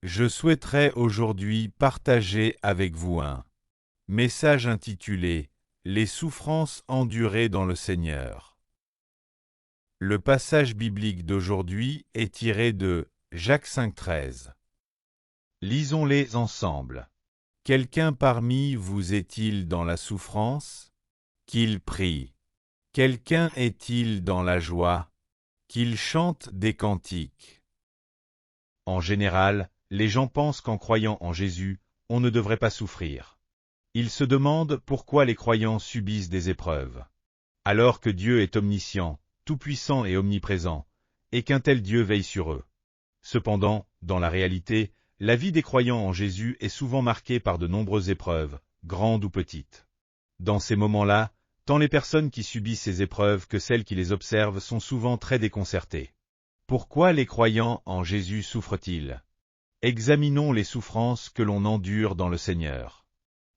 Je souhaiterais aujourd'hui partager avec vous un message intitulé « Les souffrances endurées dans le Seigneur ». Le passage biblique d'aujourd'hui est tiré de Jacques 5,13. Lisons-les ensemble. Quelqu'un parmi vous est-il dans la souffrance? Qu'il prie. Quelqu'un est-il dans la joie? Qu'il chante des cantiques. En général, les gens pensent qu'en croyant en Jésus, on ne devrait pas souffrir. Ils se demandent pourquoi les croyants subissent des épreuves. Alors que Dieu est omniscient, tout-puissant et omniprésent, et qu'un tel Dieu veille sur eux. Cependant, dans la réalité, la vie des croyants en Jésus est souvent marquée par de nombreuses épreuves, grandes ou petites. Dans ces moments-là, tant les personnes qui subissent ces épreuves que celles qui les observent sont souvent très déconcertées. Pourquoi les croyants en Jésus souffrent-ils? Examinons les souffrances que l'on endure dans le Seigneur.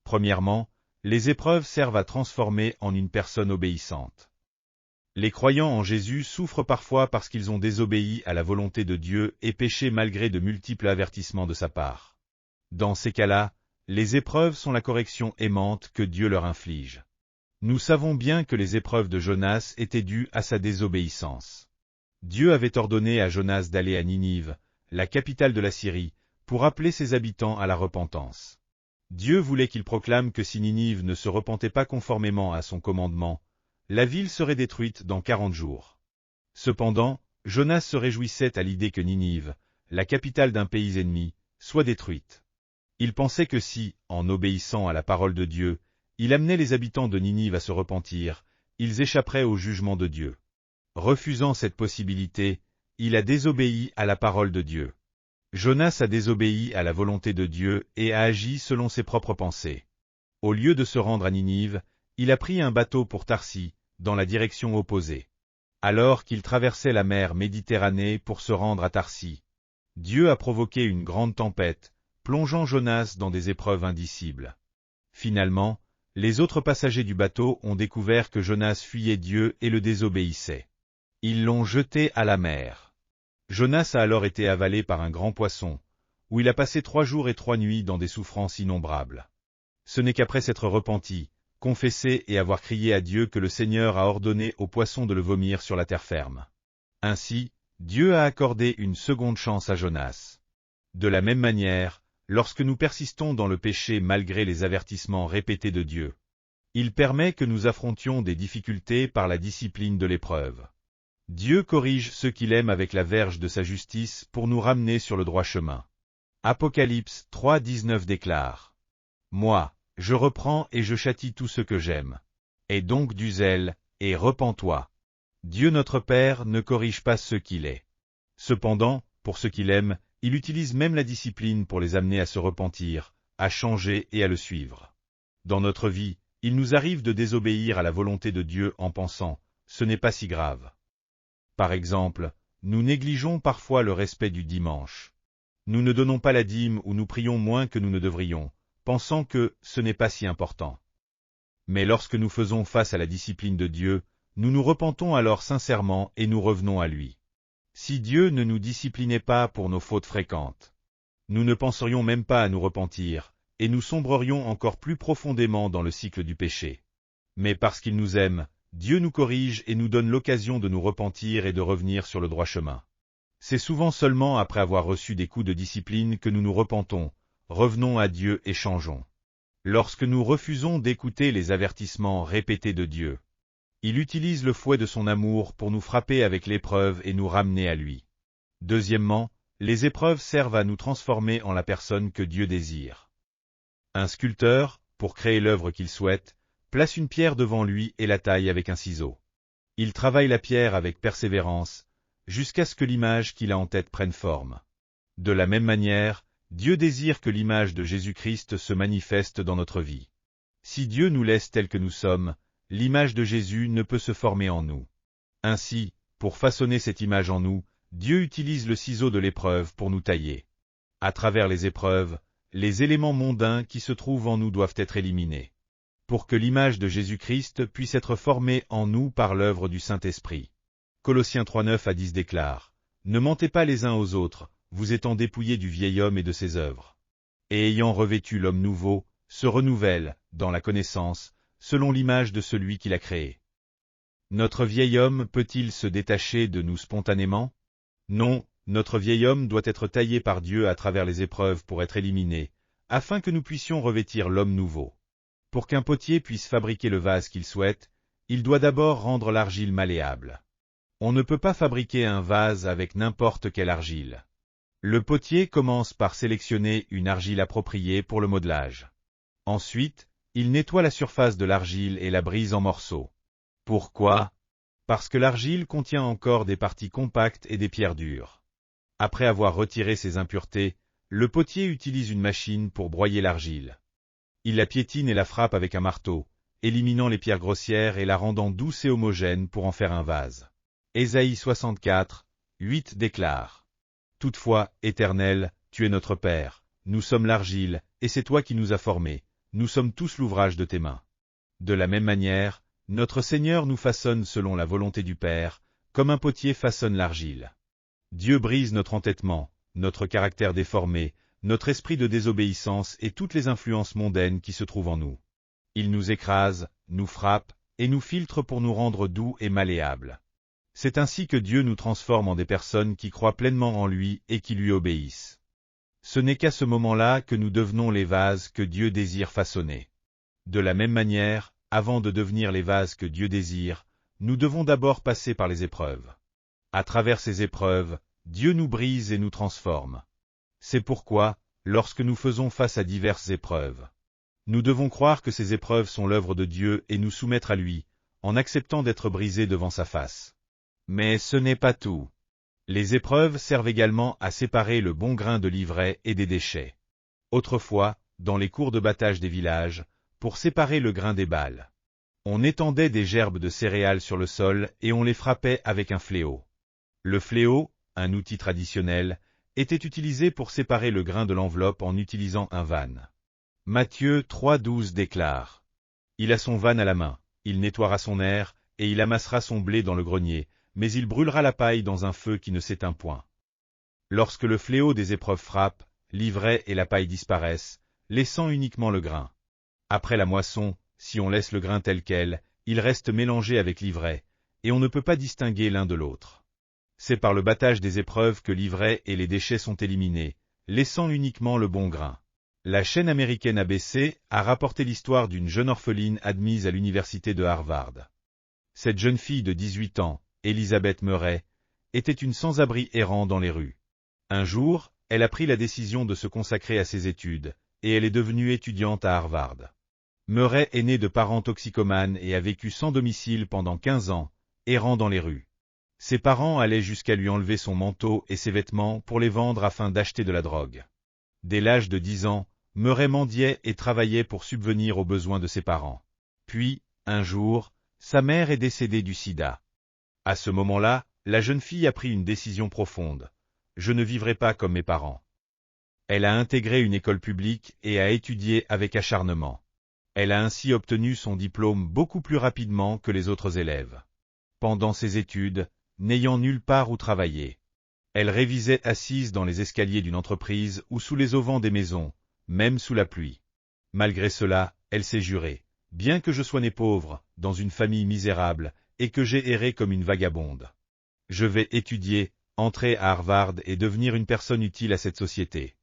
Premièrement, les épreuves servent à transformer en une personne obéissante. Les croyants en Jésus souffrent parfois parce qu'ils ont désobéi à la volonté de Dieu et péché malgré de multiples avertissements de sa part. Dans ces cas-là, les épreuves sont la correction aimante que Dieu leur inflige. Nous savons bien que les épreuves de Jonas étaient dues à sa désobéissance. Dieu avait ordonné à Jonas d'aller à Ninive, la capitale de la Syrie, pour appeler ses habitants à la repentance. Dieu voulait qu'il proclame que si Ninive ne se repentait pas conformément à son commandement, la ville serait détruite dans 40 jours. Cependant, Jonas se réjouissait à l'idée que Ninive, la capitale d'un pays ennemi, soit détruite. Il pensait que si, en obéissant à la parole de Dieu, il amenait les habitants de Ninive à se repentir, ils échapperaient au jugement de Dieu. Refusant cette possibilité, il a désobéi à la parole de Dieu. Jonas a désobéi à la volonté de Dieu et a agi selon ses propres pensées. Au lieu de se rendre à Ninive, il a pris un bateau pour Tarsis, dans la direction opposée. Alors qu'il traversait la mer Méditerranée pour se rendre à Tarsis, Dieu a provoqué une grande tempête, plongeant Jonas dans des épreuves indicibles. Finalement, les autres passagers du bateau ont découvert que Jonas fuyait Dieu et le désobéissait. Ils l'ont jeté à la mer. Jonas a alors été avalé par un grand poisson, où il a passé 3 jours et 3 nuits dans des souffrances innombrables. Ce n'est qu'après s'être repenti, confessé et avoir crié à Dieu que le Seigneur a ordonné au poisson de le vomir sur la terre ferme. Ainsi, Dieu a accordé une seconde chance à Jonas. De la même manière, lorsque nous persistons dans le péché malgré les avertissements répétés de Dieu, il permet que nous affrontions des difficultés par la discipline de l'épreuve. Dieu corrige ceux qu'il aime avec la verge de sa justice pour nous ramener sur le droit chemin. Apocalypse 3,19 déclare : « Moi, je reprends et je châtie tous ceux que j'aime. Aie donc du zèle, et repens-toi. » Dieu notre Père ne corrige pas ceux qu'il est. Cependant, pour ceux qu'il aime, il utilise même la discipline pour les amener à se repentir, à changer et à le suivre. Dans notre vie, il nous arrive de désobéir à la volonté de Dieu en pensant « ce n'est pas si grave ». Par exemple, nous négligeons parfois le respect du dimanche. Nous ne donnons pas la dîme ou nous prions moins que nous ne devrions, pensant que ce n'est pas si important. Mais lorsque nous faisons face à la discipline de Dieu, nous nous repentons alors sincèrement et nous revenons à lui. Si Dieu ne nous disciplinait pas pour nos fautes fréquentes, nous ne penserions même pas à nous repentir, et nous sombrerions encore plus profondément dans le cycle du péché. Mais parce qu'il nous aime, Dieu nous corrige et nous donne l'occasion de nous repentir et de revenir sur le droit chemin. C'est souvent seulement après avoir reçu des coups de discipline que nous nous repentons, revenons à Dieu et changeons. Lorsque nous refusons d'écouter les avertissements répétés de Dieu, il utilise le fouet de son amour pour nous frapper avec l'épreuve et nous ramener à lui. Deuxièmement, les épreuves servent à nous transformer en la personne que Dieu désire. Un sculpteur, pour créer l'œuvre qu'il souhaite, place une pierre devant lui et la taille avec un ciseau. Il travaille la pierre avec persévérance, jusqu'à ce que l'image qu'il a en tête prenne forme. De la même manière, Dieu désire que l'image de Jésus-Christ se manifeste dans notre vie. Si Dieu nous laisse tels que nous sommes, l'image de Jésus ne peut se former en nous. Ainsi, pour façonner cette image en nous, Dieu utilise le ciseau de l'épreuve pour nous tailler. À travers les épreuves, les éléments mondains qui se trouvent en nous doivent être éliminés, pour que l'image de Jésus-Christ puisse être formée en nous par l'œuvre du Saint-Esprit. Colossiens 3:9 à 10 déclare : « Ne mentez pas les uns aux autres, vous étant dépouillés du vieil homme et de ses œuvres, et ayant revêtu l'homme nouveau, se renouvelle, dans la connaissance, selon l'image de celui qui l'a créé. Notre vieil homme peut-il se détacher de nous spontanément? Non, notre vieil homme doit être taillé par Dieu à travers les épreuves pour être éliminé, afin que nous puissions revêtir l'homme nouveau. Pour qu'un potier puisse fabriquer le vase qu'il souhaite, il doit d'abord rendre l'argile malléable. On ne peut pas fabriquer un vase avec n'importe quelle argile. Le potier commence par sélectionner une argile appropriée pour le modelage. Ensuite, il nettoie la surface de l'argile et la brise en morceaux. Pourquoi? Parce que l'argile contient encore des parties compactes et des pierres dures. Après avoir retiré ces impuretés, le potier utilise une machine pour broyer l'argile. Il la piétine et la frappe avec un marteau, éliminant les pierres grossières et la rendant douce et homogène pour en faire un vase. Ésaïe 64, 8 déclare: Toutefois, Éternel, tu es notre Père, nous sommes l'argile, et c'est toi qui nous as formés, nous sommes tous l'ouvrage de tes mains. De la même manière, notre Seigneur nous façonne selon la volonté du Père, comme un potier façonne l'argile. Dieu brise notre entêtement, notre caractère déformé, notre esprit de désobéissance et toutes les influences mondaines qui se trouvent en nous. Il nous écrase, nous frappe, et nous filtre pour nous rendre doux et malléables. C'est ainsi que Dieu nous transforme en des personnes qui croient pleinement en lui et qui lui obéissent. Ce n'est qu'à ce moment-là que nous devenons les vases que Dieu désire façonner. De la même manière, avant de devenir les vases que Dieu désire, nous devons d'abord passer par les épreuves. À travers ces épreuves, Dieu nous brise et nous transforme. C'est pourquoi, lorsque nous faisons face à diverses épreuves, nous devons croire que ces épreuves sont l'œuvre de Dieu et nous soumettre à lui, en acceptant d'être brisés devant sa face. Mais ce n'est pas tout. Les épreuves servent également à séparer le bon grain de l'ivraie et des déchets. Autrefois, dans les cours de battage des villages, pour séparer le grain des balles, on étendait des gerbes de céréales sur le sol et on les frappait avec un fléau. Le fléau, un outil traditionnel, était utilisé pour séparer le grain de l'enveloppe en utilisant un vanne. Matthieu 3,12 déclare: Il a son vanne à la main, il nettoiera son aire, et il amassera son blé dans le grenier, mais il brûlera la paille dans un feu qui ne s'éteint point. Lorsque le fléau des épreuves frappe, l'ivraie et la paille disparaissent, laissant uniquement le grain. Après la moisson, si on laisse le grain tel quel, il reste mélangé avec l'ivraie, et on ne peut pas distinguer l'un de l'autre. C'est par le battage des épreuves que l'ivraie et les déchets sont éliminés, laissant uniquement le bon grain. La chaîne américaine ABC a rapporté l'histoire d'une jeune orpheline admise à l'université de Harvard. Cette jeune fille de 18 ans, Elizabeth Murray, était une sans-abri errant dans les rues. Un jour, elle a pris la décision de se consacrer à ses études, et elle est devenue étudiante à Harvard. Murray est née de parents toxicomanes et a vécu sans domicile pendant 15 ans, errant dans les rues. Ses parents allaient jusqu'à lui enlever son manteau et ses vêtements pour les vendre afin d'acheter de la drogue. Dès l'âge de 10 ans, Murray mendiait et travaillait pour subvenir aux besoins de ses parents. Puis, un jour, sa mère est décédée du sida. À ce moment-là, la jeune fille a pris une décision profonde. Je ne vivrai pas comme mes parents. Elle a intégré une école publique et a étudié avec acharnement. Elle a ainsi obtenu son diplôme beaucoup plus rapidement que les autres élèves. Pendant ses études, n'ayant nulle part où travailler, elle révisait assise dans les escaliers d'une entreprise ou sous les auvents des maisons, même sous la pluie. Malgré cela, elle s'est jurée: bien que je sois née pauvre, dans une famille misérable, et que j'ai erré comme une vagabonde, je vais étudier, entrer à Harvard et devenir une personne utile à cette société.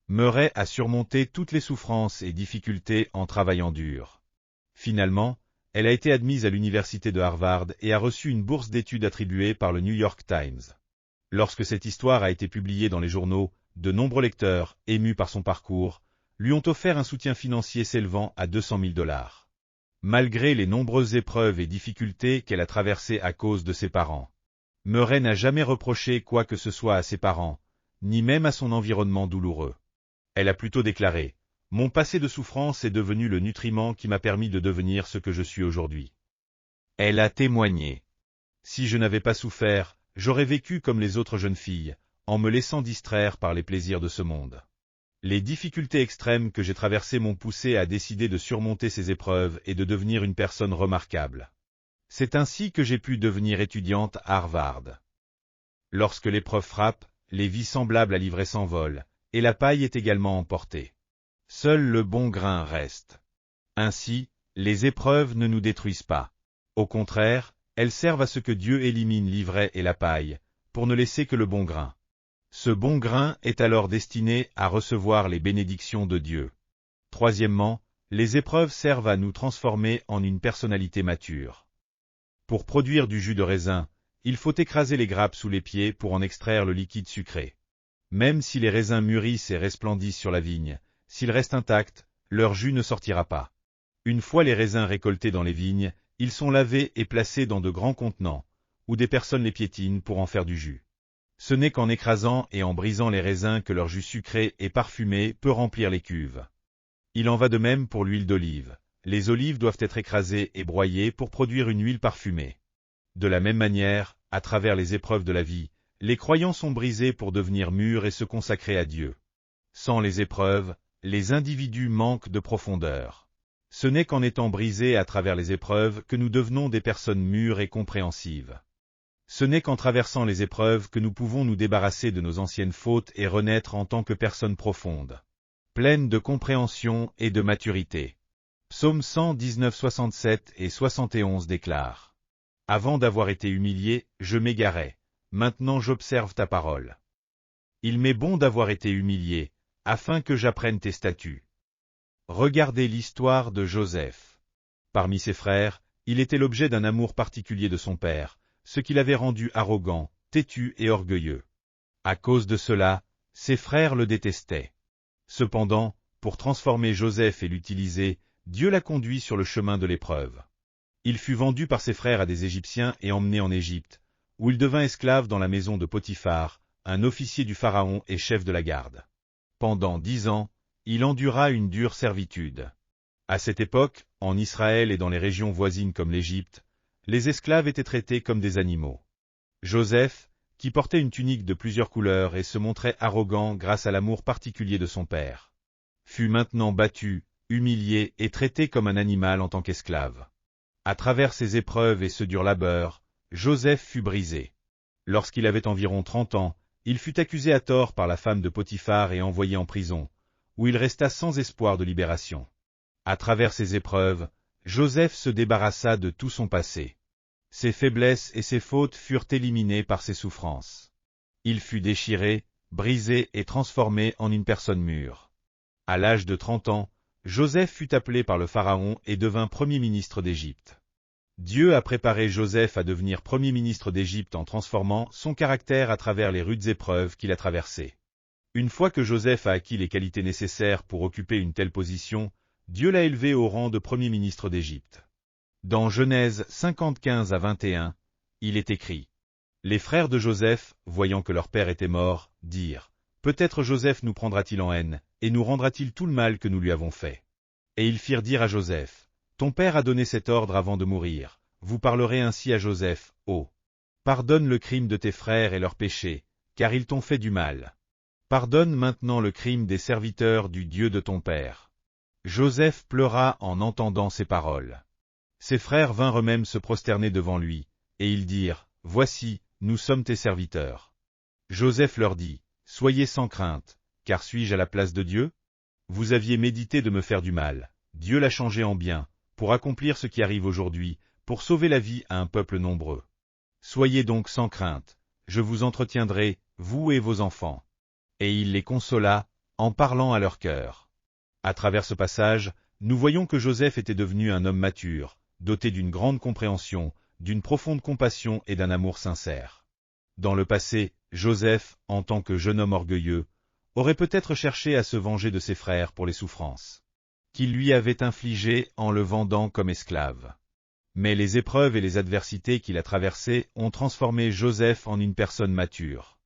Murray a surmonté toutes les souffrances et difficultés en travaillant dur. Finalement, elle a été admise à l'université de Harvard et a reçu une bourse d'études attribuée par le New York Times. Lorsque cette histoire a été publiée dans les journaux, de nombreux lecteurs, émus par son parcours, lui ont offert un soutien financier s'élevant à 200 000 $. Malgré les nombreuses épreuves et difficultés qu'elle a traversées à cause de ses parents, Murray n'a jamais reproché quoi que ce soit à ses parents, ni même à son environnement douloureux. Elle a plutôt déclaré: « Mon passé de souffrance est devenu le nutriment qui m'a permis de devenir ce que je suis aujourd'hui. » Elle a témoigné: « Si je n'avais pas souffert, j'aurais vécu comme les autres jeunes filles, en me laissant distraire par les plaisirs de ce monde. Les difficultés extrêmes que j'ai traversées m'ont poussé à décider de surmonter ces épreuves et de devenir une personne remarquable. C'est ainsi que j'ai pu devenir étudiante à Harvard. » Lorsque l'épreuve frappe, les vies semblables à l'ivraie s'envolent, et la paille est également emportée. Seul le bon grain reste. Ainsi, les épreuves ne nous détruisent pas. Au contraire, elles servent à ce que Dieu élimine l'ivraie et la paille, pour ne laisser que le bon grain. Ce bon grain est alors destiné à recevoir les bénédictions de Dieu. Troisièmement, les épreuves servent à nous transformer en une personnalité mature. Pour produire du jus de raisin, il faut écraser les grappes sous les pieds pour en extraire le liquide sucré. Même si les raisins mûrissent et resplendissent sur la vigne, s'ils restent intacts, leur jus ne sortira pas. Une fois les raisins récoltés dans les vignes, ils sont lavés et placés dans de grands contenants, où des personnes les piétinent pour en faire du jus. Ce n'est qu'en écrasant et en brisant les raisins que leur jus sucré et parfumé peut remplir les cuves. Il en va de même pour l'huile d'olive. Les olives doivent être écrasées et broyées pour produire une huile parfumée. De la même manière, à travers les épreuves de la vie, les croyants sont brisés pour devenir mûrs et se consacrer à Dieu. Sans les épreuves, les individus manquent de profondeur. Ce n'est qu'en étant brisés à travers les épreuves que nous devenons des personnes mûres et compréhensives. Ce n'est qu'en traversant les épreuves que nous pouvons nous débarrasser de nos anciennes fautes et renaître en tant que personnes profondes, pleines de compréhension et de maturité. Psaume 119, 67 et 71 déclarent : Avant d'avoir été humilié, je m'égarais, maintenant j'observe ta parole. Il m'est bon d'avoir été humilié, afin que j'apprenne tes statuts. Regardez l'histoire de Joseph. Parmi ses frères, il était l'objet d'un amour particulier de son père, ce qui l'avait rendu arrogant, têtu et orgueilleux. À cause de cela, ses frères le détestaient. Cependant, pour transformer Joseph et l'utiliser, Dieu l'a conduit sur le chemin de l'épreuve. Il fut vendu par ses frères à des Égyptiens et emmené en Égypte, où il devint esclave dans la maison de Potiphar, un officier du Pharaon et chef de la garde. Pendant 10 ans, il endura une dure servitude. À cette époque, en Israël et dans les régions voisines comme l'Égypte, les esclaves étaient traités comme des animaux. Joseph, qui portait une tunique de plusieurs couleurs et se montrait arrogant grâce à l'amour particulier de son père, fut maintenant battu, humilié et traité comme un animal en tant qu'esclave. À travers ces épreuves et ce dur labeur, Joseph fut brisé. Lorsqu'il avait environ 30 ans, il fut accusé à tort par la femme de Potiphar et envoyé en prison, où il resta sans espoir de libération. À travers ces épreuves, Joseph se débarrassa de tout son passé. Ses faiblesses et ses fautes furent éliminées par ses souffrances. Il fut déchiré, brisé et transformé en une personne mûre. À l'âge de 30 ans, Joseph fut appelé par le Pharaon et devint premier ministre d'Égypte. Dieu a préparé Joseph à devenir premier ministre d'Égypte en transformant son caractère à travers les rudes épreuves qu'il a traversées. Une fois que Joseph a acquis les qualités nécessaires pour occuper une telle position, Dieu l'a élevé au rang de premier ministre d'Égypte. Dans Genèse 50, 15-21, il est écrit : Les frères de Joseph, voyant que leur père était mort, dirent : Peut-être Joseph nous prendra-t-il en haine, et nous rendra-t-il tout le mal que nous lui avons fait. Et ils firent dire à Joseph : Ton père a donné cet ordre avant de mourir. Vous parlerez ainsi à Joseph : Oh, pardonne le crime de tes frères et leurs péchés, car ils t'ont fait du mal. Pardonne maintenant le crime des serviteurs du Dieu de ton père. Joseph pleura en entendant ces paroles. Ses frères vinrent eux-mêmes se prosterner devant lui, et ils dirent : Voici, nous sommes tes serviteurs. Joseph leur dit : Soyez sans crainte, car suis-je à la place de Dieu ? Vous aviez médité de me faire du mal, Dieu l'a changé en bien, pour accomplir ce qui arrive aujourd'hui, pour sauver la vie à un peuple nombreux. Soyez donc sans crainte, je vous entretiendrai, vous et vos enfants. Et il les consola, en parlant à leur cœur. À travers ce passage, nous voyons que Joseph était devenu un homme mature, doté d'une grande compréhension, d'une profonde compassion et d'un amour sincère. Dans le passé, Joseph, en tant que jeune homme orgueilleux, aurait peut-être cherché à se venger de ses frères pour les souffrances qu'il lui avait infligées en le vendant comme esclave. Mais les épreuves et les adversités qu'il a traversées ont transformé Joseph en une personne mature.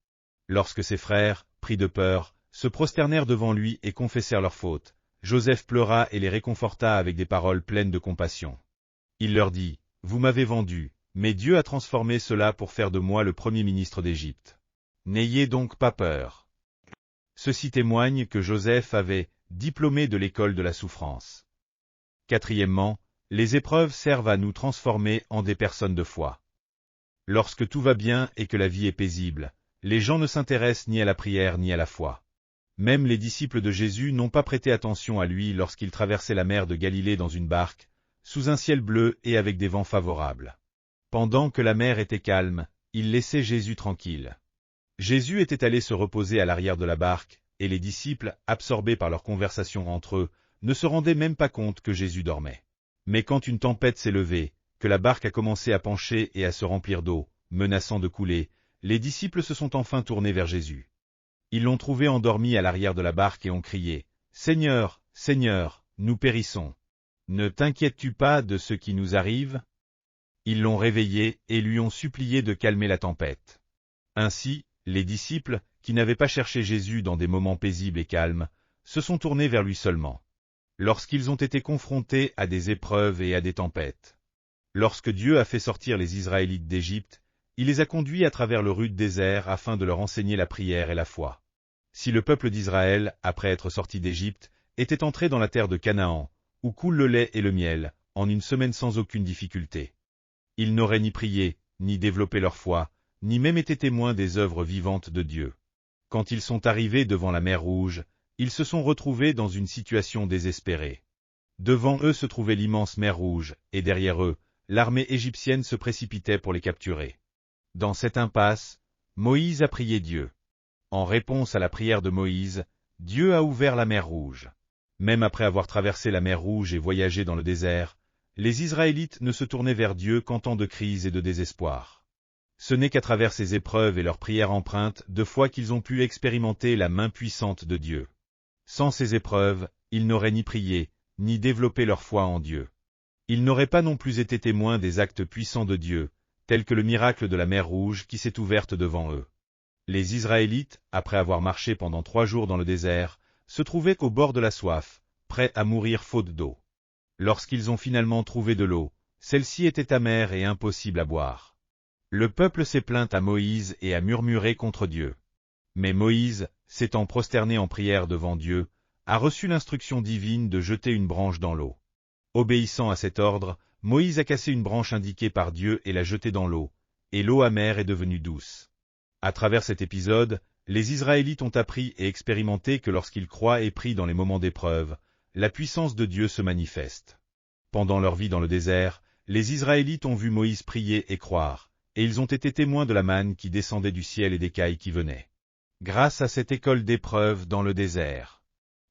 Lorsque ses frères, pris de peur, se prosternèrent devant lui et confessèrent leurs fautes, Joseph pleura et les réconforta avec des paroles pleines de compassion. Il leur dit : Vous m'avez vendu, mais Dieu a transformé cela pour faire de moi le premier ministre d'Égypte. N'ayez donc pas peur. Ceci témoigne que Joseph avait diplômé de l'école de la souffrance. Quatrièmement, les épreuves servent à nous transformer en des personnes de foi. Lorsque tout va bien et que la vie est paisible, les gens ne s'intéressent ni à la prière ni à la foi. Même les disciples de Jésus n'ont pas prêté attention à lui lorsqu'il traversait la mer de Galilée dans une barque, sous un ciel bleu et avec des vents favorables. Pendant que la mer était calme, ils laissaient Jésus tranquille. Jésus était allé se reposer à l'arrière de la barque, et les disciples, absorbés par leur conversation entre eux, ne se rendaient même pas compte que Jésus dormait. Mais quand une tempête s'est levée, que la barque a commencé à pencher et à se remplir d'eau, menaçant de couler, les disciples se sont enfin tournés vers Jésus. Ils l'ont trouvé endormi à l'arrière de la barque et ont crié « Seigneur, Seigneur, nous périssons. Ne t'inquiètes-tu pas de ce qui nous arrive ?» Ils l'ont réveillé et lui ont supplié de calmer la tempête. Ainsi, les disciples, qui n'avaient pas cherché Jésus dans des moments paisibles et calmes, se sont tournés vers lui seulement. Lorsqu'ils ont été confrontés à des épreuves et à des tempêtes. Lorsque Dieu a fait sortir les Israélites d'Égypte, il les a conduits à travers le rude désert afin de leur enseigner la prière et la foi. Si le peuple d'Israël, après être sorti d'Égypte, était entré dans la terre de Canaan, où coule le lait et le miel, en une semaine sans aucune difficulté, ils n'auraient ni prié, ni développé leur foi, ni même été témoins des œuvres vivantes de Dieu. Quand ils sont arrivés devant la mer Rouge, ils se sont retrouvés dans une situation désespérée. Devant eux se trouvait l'immense mer Rouge, et derrière eux, l'armée égyptienne se précipitait pour les capturer. Dans cette impasse, Moïse a prié Dieu. En réponse à la prière de Moïse, Dieu a ouvert la mer Rouge. Même après avoir traversé la mer Rouge et voyagé dans le désert, les Israélites ne se tournaient vers Dieu qu'en temps de crise et de désespoir. Ce n'est qu'à travers ces épreuves et leurs prières empreintes de foi qu'ils ont pu expérimenter la main puissante de Dieu. Sans ces épreuves, ils n'auraient ni prié, ni développé leur foi en Dieu. Ils n'auraient pas non plus été témoins des actes puissants de Dieu, tels que le miracle de la mer Rouge qui s'est ouverte devant eux. Les Israélites, après avoir marché pendant 3 jours dans le désert, se trouvaient au bord de la soif, prêts à mourir faute d'eau. Lorsqu'ils ont finalement trouvé de l'eau, celle-ci était amère et impossible à boire. Le peuple s'est plaint à Moïse et a murmuré contre Dieu. Mais Moïse, s'étant prosterné en prière devant Dieu, a reçu l'instruction divine de jeter une branche dans l'eau. Obéissant à cet ordre, Moïse a cassé une branche indiquée par Dieu et l'a jetée dans l'eau, et l'eau amère est devenue douce. À travers cet épisode, les Israélites ont appris et expérimenté que lorsqu'ils croient et prient dans les moments d'épreuve, la puissance de Dieu se manifeste. Pendant leur vie dans le désert, les Israélites ont vu Moïse prier et croire, et ils ont été témoins de la manne qui descendait du ciel et des cailles qui venaient. Grâce à cette école d'épreuve dans le désert,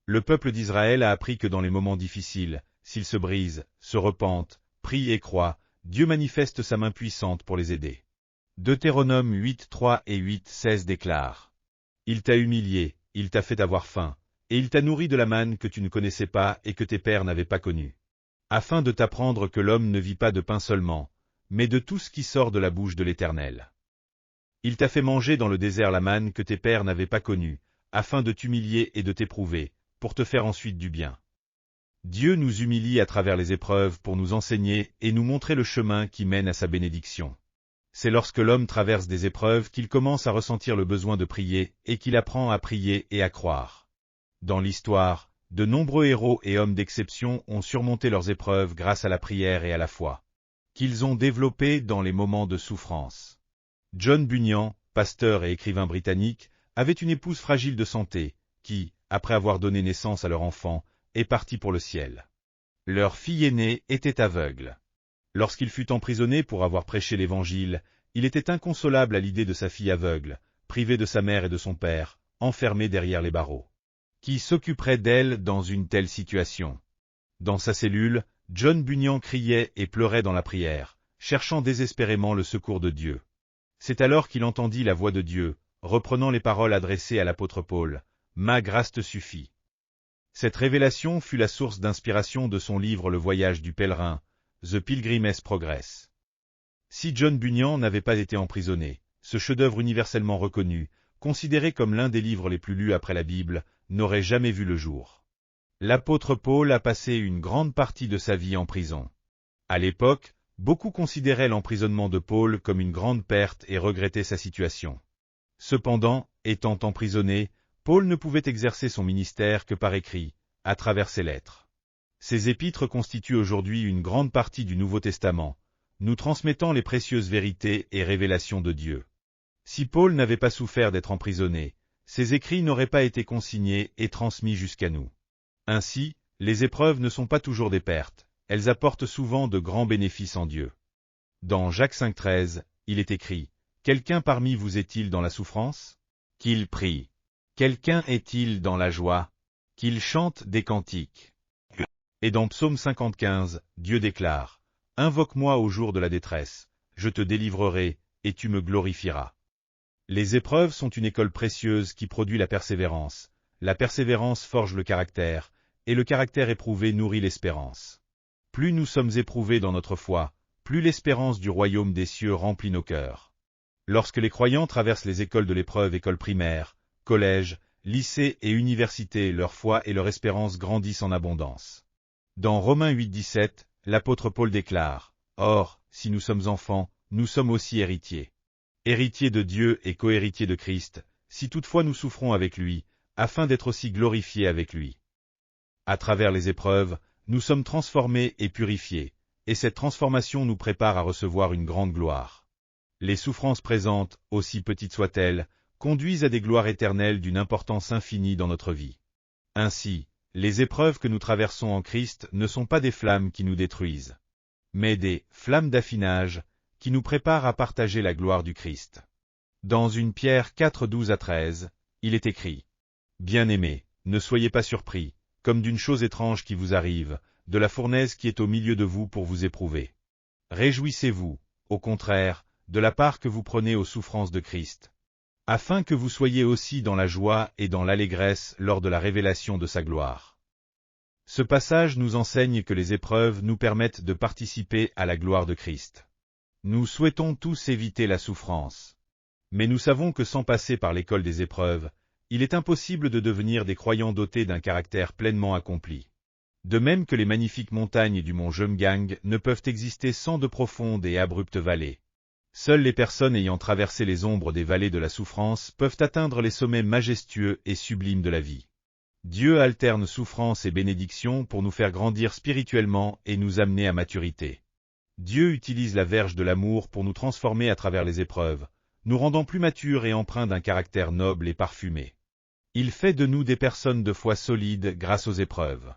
le peuple d'Israël a appris que dans les moments difficiles, s'ils se brisent, se repentent, prient et croient, Dieu manifeste sa main puissante pour les aider. Deutéronome 8:3 et 8:16 déclarent « Il t'a humilié, il t'a fait avoir faim, et il t'a nourri de la manne que tu ne connaissais pas et que tes pères n'avaient pas connue, afin de t'apprendre que l'homme ne vit pas de pain seulement, mais de tout ce qui sort de la bouche de l'Éternel. Il t'a fait manger dans le désert la manne que tes pères n'avaient pas connue, afin de t'humilier et de t'éprouver, pour te faire ensuite du bien. » Dieu nous humilie à travers les épreuves pour nous enseigner et nous montrer le chemin qui mène à sa bénédiction. C'est lorsque l'homme traverse des épreuves qu'il commence à ressentir le besoin de prier et qu'il apprend à prier et à croire. Dans l'histoire, de nombreux héros et hommes d'exception ont surmonté leurs épreuves grâce à la prière et à la foi, qu'ils ont développées dans les moments de souffrance. John Bunyan, pasteur et écrivain britannique, avait une épouse fragile de santé, qui, après avoir donné naissance à leur enfant, est partie pour le ciel. Leur fille aînée était aveugle. Lorsqu'il fut emprisonné pour avoir prêché l'Évangile, il était inconsolable à l'idée de sa fille aveugle, privée de sa mère et de son père, enfermée derrière les barreaux. Qui s'occuperait d'elle dans une telle situation? Dans sa cellule, John Bunyan criait et pleurait dans la prière, cherchant désespérément le secours de Dieu. C'est alors qu'il entendit la voix de Dieu, reprenant les paroles adressées à l'apôtre Paul, « Ma grâce te suffit ». Cette révélation fut la source d'inspiration de son livre Le Voyage du pèlerin, The Pilgrim's Progress. Si John Bunyan n'avait pas été emprisonné, ce chef-d'œuvre universellement reconnu, considéré comme l'un des livres les plus lus après la Bible, n'aurait jamais vu le jour. L'apôtre Paul a passé une grande partie de sa vie en prison. À l'époque, beaucoup considéraient l'emprisonnement de Paul comme une grande perte et regrettaient sa situation. Cependant, étant emprisonné, Paul ne pouvait exercer son ministère que par écrit, à travers ses lettres. Ces épîtres constituent aujourd'hui une grande partie du Nouveau Testament, nous transmettant les précieuses vérités et révélations de Dieu. Si Paul n'avait pas souffert d'être emprisonné, ses écrits n'auraient pas été consignés et transmis jusqu'à nous. Ainsi, les épreuves ne sont pas toujours des pertes, elles apportent souvent de grands bénéfices en Dieu. Dans Jacques 5,13, il est écrit « Quelqu'un parmi vous est-il dans la souffrance? Qu'il prie. Quelqu'un est-il dans la joie? Qu'il chante des cantiques. » Et dans Psaume 55, Dieu déclare « Invoque-moi au jour de la détresse, je te délivrerai, et tu me glorifieras. » Les épreuves sont une école précieuse qui produit la persévérance forge le caractère, et le caractère éprouvé nourrit l'espérance. Plus nous sommes éprouvés dans notre foi, plus l'espérance du royaume des cieux remplit nos cœurs. Lorsque les croyants traversent les écoles de l'épreuve, écoles primaires, collèges, lycées et universités, leur foi et leur espérance grandissent en abondance. Dans Romains 8,17, l'apôtre Paul déclare « Or, si nous sommes enfants, nous sommes aussi héritiers. Héritiers de Dieu et cohéritiers de Christ, si toutefois nous souffrons avec lui, afin d'être aussi glorifiés avec lui. » À travers les épreuves, nous sommes transformés et purifiés, et cette transformation nous prépare à recevoir une grande gloire. Les souffrances présentes, aussi petites soient-elles, conduisent à des gloires éternelles d'une importance infinie dans notre vie. Ainsi, les épreuves que nous traversons en Christ ne sont pas des flammes qui nous détruisent, mais des flammes d'affinage qui nous préparent à partager la gloire du Christ. Dans 1 Pierre 4, 12-13, il est écrit « Bien-aimés, ne soyez pas surpris, comme d'une chose étrange qui vous arrive, de la fournaise qui est au milieu de vous pour vous éprouver. Réjouissez-vous, au contraire, de la part que vous prenez aux souffrances de Christ, afin que vous soyez aussi dans la joie et dans l'allégresse lors de la révélation de sa gloire. » Ce passage nous enseigne que les épreuves nous permettent de participer à la gloire de Christ. Nous souhaitons tous éviter la souffrance. Mais nous savons que sans passer par l'école des épreuves, il est impossible de devenir des croyants dotés d'un caractère pleinement accompli. De même que les magnifiques montagnes du mont Jomgang ne peuvent exister sans de profondes et abruptes vallées. Seules les personnes ayant traversé les ombres des vallées de la souffrance peuvent atteindre les sommets majestueux et sublimes de la vie. Dieu alterne souffrance et bénédiction pour nous faire grandir spirituellement et nous amener à maturité. Dieu utilise la verge de l'amour pour nous transformer à travers les épreuves, nous rendant plus matures et empreints d'un caractère noble et parfumé. Il fait de nous des personnes de foi solides grâce aux épreuves.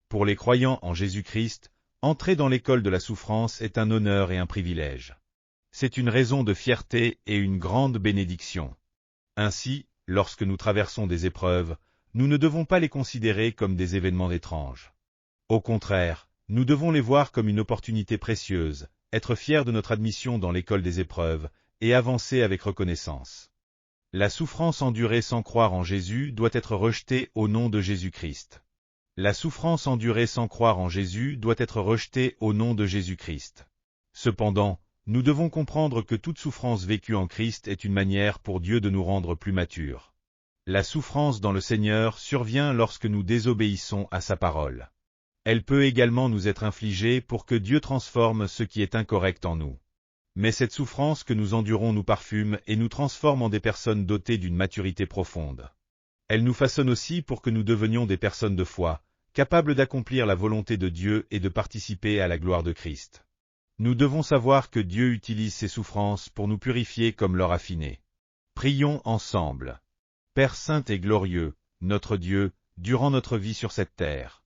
Pour les croyants en Jésus-Christ, entrer dans l'école de la souffrance est un honneur et un privilège. C'est une raison de fierté et une grande bénédiction. Ainsi, lorsque nous traversons des épreuves, nous ne devons pas les considérer comme des événements étranges. Au contraire, nous devons les voir comme une opportunité précieuse, être fiers de notre admission dans l'école des épreuves, et avancer avec reconnaissance. La souffrance endurée sans croire en Jésus doit être rejetée au nom de Jésus-Christ. La souffrance endurée sans croire en Jésus doit être rejetée au nom de Jésus-Christ. Cependant, nous devons comprendre que toute souffrance vécue en Christ est une manière pour Dieu de nous rendre plus matures. La souffrance dans le Seigneur survient lorsque nous désobéissons à sa parole. Elle peut également nous être infligée pour que Dieu transforme ce qui est incorrect en nous. Mais cette souffrance que nous endurons nous parfume et nous transforme en des personnes dotées d'une maturité profonde. Elle nous façonne aussi pour que nous devenions des personnes de foi, capables d'accomplir la volonté de Dieu et de participer à la gloire de Christ. Nous devons savoir que Dieu utilise ces souffrances pour nous purifier comme l'or affiné. Prions ensemble. Père saint et glorieux, notre Dieu, durant notre vie sur cette terre,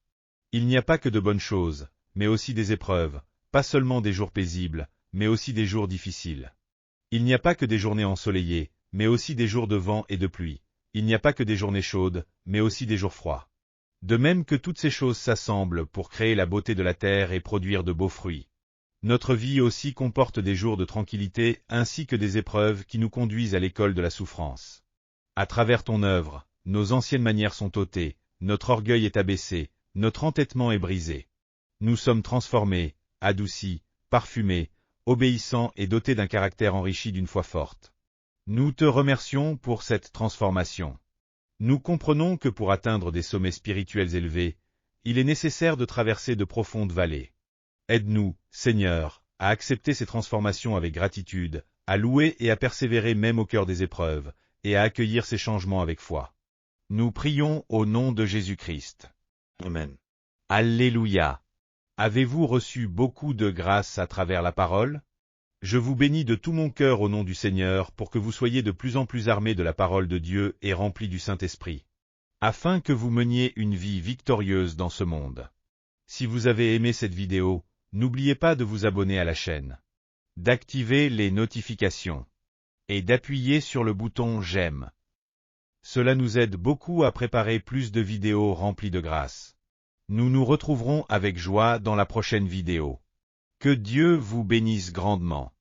il n'y a pas que de bonnes choses, mais aussi des épreuves, pas seulement des jours paisibles, mais aussi des jours difficiles. Il n'y a pas que des journées ensoleillées, mais aussi des jours de vent et de pluie. Il n'y a pas que des journées chaudes, mais aussi des jours froids. De même que toutes ces choses s'assemblent pour créer la beauté de la terre et produire de beaux fruits. Notre vie aussi comporte des jours de tranquillité ainsi que des épreuves qui nous conduisent à l'école de la souffrance. À travers ton œuvre, nos anciennes manières sont ôtées, notre orgueil est abaissé, notre entêtement est brisé. Nous sommes transformés, adoucis, parfumés, obéissants et dotés d'un caractère enrichi d'une foi forte. Nous te remercions pour cette transformation. Nous comprenons que pour atteindre des sommets spirituels élevés, il est nécessaire de traverser de profondes vallées. Aide-nous, Seigneur, à accepter ces transformations avec gratitude, à louer et à persévérer même au cœur des épreuves, et à accueillir ces changements avec foi. Nous prions au nom de Jésus-Christ. Amen. Alléluia. Avez-vous reçu beaucoup de grâce à travers la parole? Je vous bénis de tout mon cœur au nom du Seigneur pour que vous soyez de plus en plus armés de la parole de Dieu et remplis du Saint-Esprit, afin que vous meniez une vie victorieuse dans ce monde. Si vous avez aimé cette vidéo, n'oubliez pas de vous abonner à la chaîne, d'activer les notifications et d'appuyer sur le bouton j'aime. Cela nous aide beaucoup à préparer plus de vidéos remplies de grâce. Nous nous retrouverons avec joie dans la prochaine vidéo. Que Dieu vous bénisse grandement.